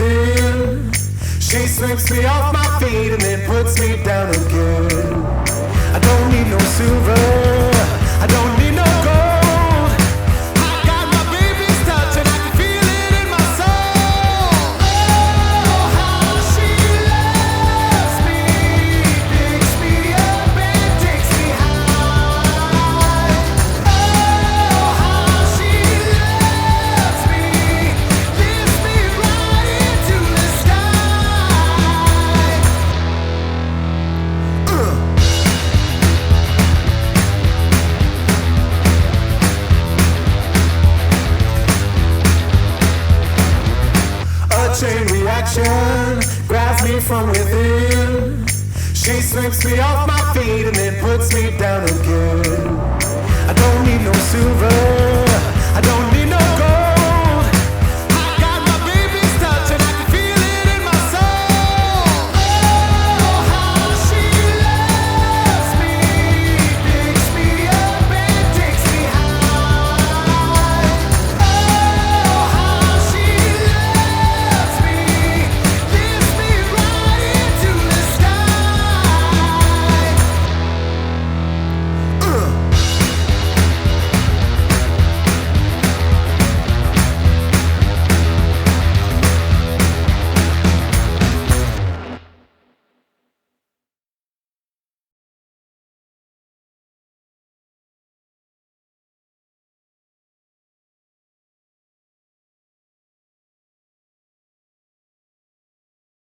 within. She sweeps me off my feet and then puts me down again. I don't need no silver, I don't need no gold. I got my baby's touch and I can feel it in my soul. Oh, how she loves me, picks me up and takes me high. Oh, how she loves me, lifts me right into the sky. A chain reaction grabs me from within. She sweeps me off my feet and then puts me down again. I don't need no silver, I don't need no